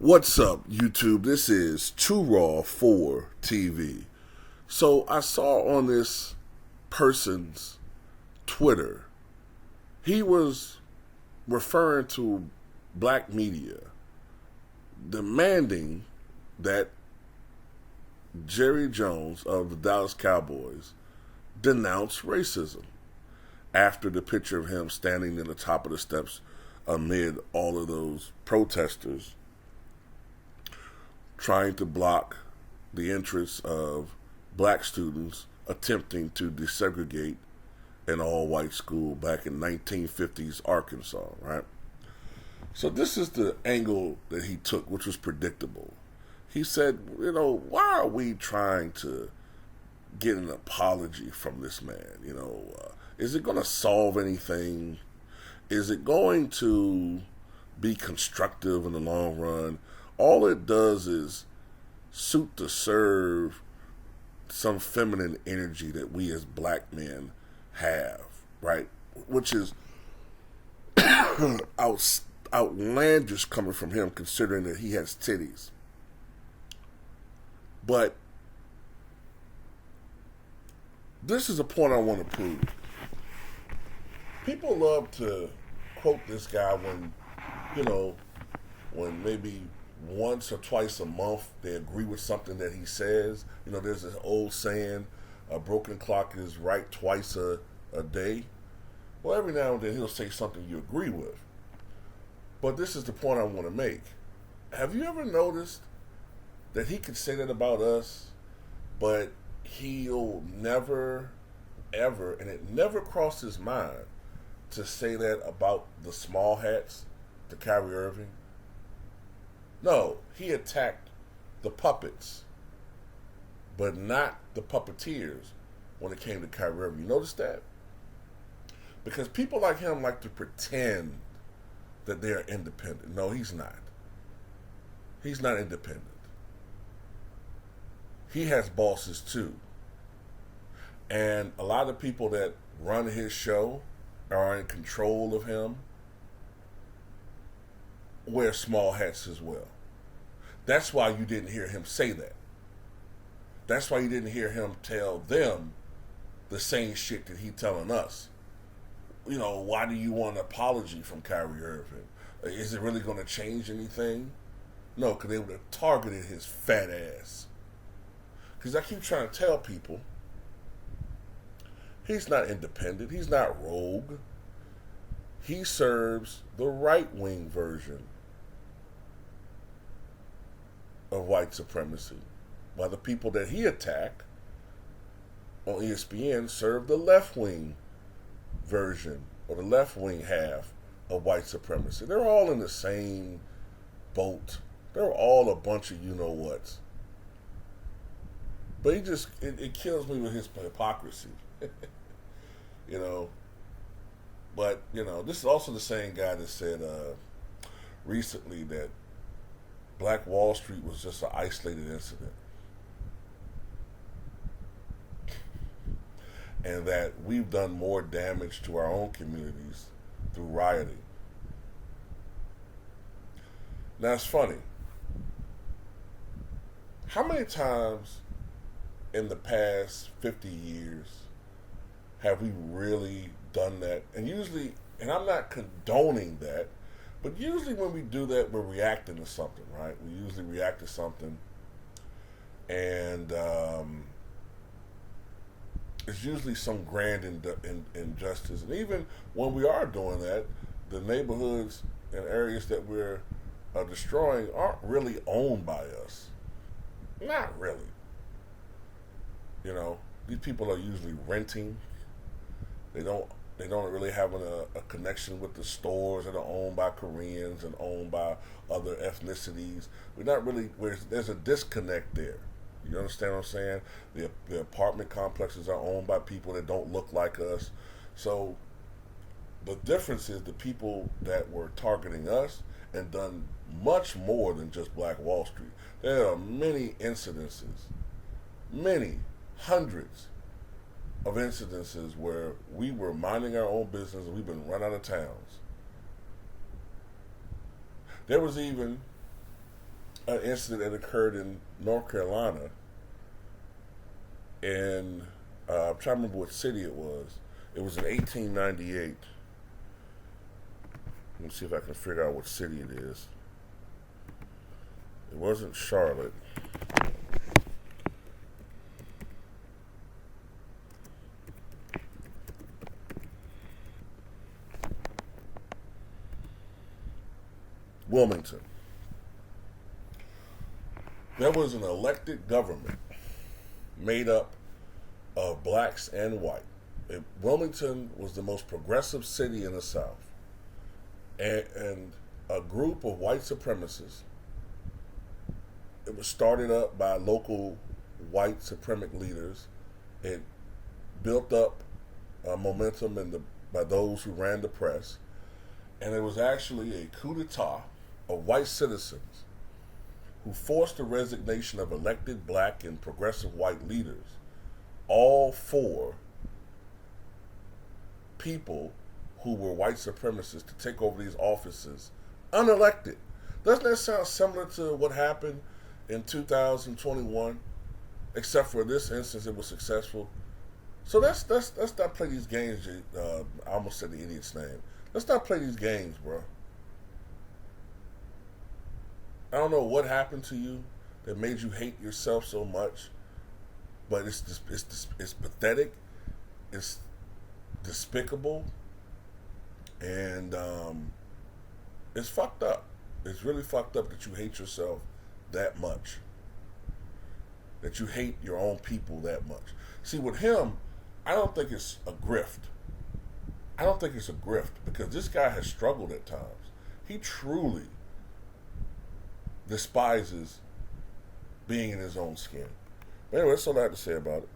What's up, YouTube? This is Too Raw for TV. So I saw on this person's Twitter, he was referring to black media demanding that Jerry Jones of the Dallas Cowboys denounce racism after the picture of him standing in the top of the steps amid all of those protesters trying to block the interests of black students attempting to desegregate an all-white school back in 1950s Arkansas, right? So this is the angle that he took, which was predictable. He said, why are we trying to get an apology from this man? Is it going to solve anything? Is it going to be constructive in the long run? All it does is suit to serve some feminine energy that we as black men have, right? Which is outlandish coming from him, considering that he has titties. But this is a point I want to prove. People love to quote this guy when maybe once or twice a month they agree with something that he says. There's this old saying, a broken clock is right twice a day. Well, every now and then he'll say something you agree with. But this is the point I want to make. Have you ever noticed that he could say that about us, but he'll never, ever, and it never crossed his mind to say that about the small hats to Kyrie Irving? No, he attacked the puppets, but not the puppeteers when it came to Kyrie Irving. You notice that? Because people like him like to pretend that they're independent. No, he's not. He's not independent. He has bosses too. And a lot of people that run his show are in control of him wear small hats as well. That's why you didn't hear him say that. That's why you didn't hear him tell them the same shit that he telling us. Why do you want an apology from Kyrie Irving? Is it really going to change anything? No, because they would have targeted his fat ass. Because I keep trying to tell people, he's not independent. He's not rogue. He serves the right-wing version of white supremacy, while the people that he attacked on ESPN serve the left-wing version or the left-wing half of white supremacy. They're all in the same boat. They're all a bunch of you-know-whats. But it kills me with his hypocrisy. But, this is also the same guy that said recently that Black Wall Street was just an isolated incident. And that we've done more damage to our own communities through rioting. Now, it's funny. How many times in the past 50 years have we really done that? And usually, and I'm not condoning that, but usually when we do that, we're reacting to something, right? We usually react to something, and it's usually some grand injustice. And even when we are doing that, the neighborhoods and areas that we're destroying aren't really owned by us. Not really. These people are usually renting. They don't really have a connection with the stores that are owned by Koreans and owned by other ethnicities. There's a disconnect there. You understand what I'm saying? The apartment complexes are owned by people that don't look like us. So the difference is the people that were targeting us and done much more than just Black Wall Street. There are many incidences, hundreds of incidences where we were minding our own business and we've been run out of towns. There was even an incident that occurred in North Carolina, and I'm trying to remember what city it was. It was in 1898. Let me see if I can figure out what city it is. It wasn't Charlotte. Wilmington. There was an elected government made up of blacks and white. Wilmington was the most progressive city in the South. And a group of white supremacists, it was started up by local white suprematic leaders. It built up momentum by those who ran the press. And it was actually a coup d'etat of white citizens who forced the resignation of elected black and progressive white leaders, all for people who were white supremacists to take over these offices unelected. Doesn't that sound similar to what happened in 2021? Except for this instance, it was successful. So let's not play these games. I almost said the idiot's name. Let's not play these games, bro. I don't know what happened to you that made you hate yourself so much, but it's pathetic. It's despicable, and it's fucked up. It's really fucked up that you hate yourself that much. That you hate your own people that much. See, with him, I don't think it's a grift. I don't think it's a grift because this guy has struggled at times. He truly despises being in his own skin. But anyway, that's all I have to say about it.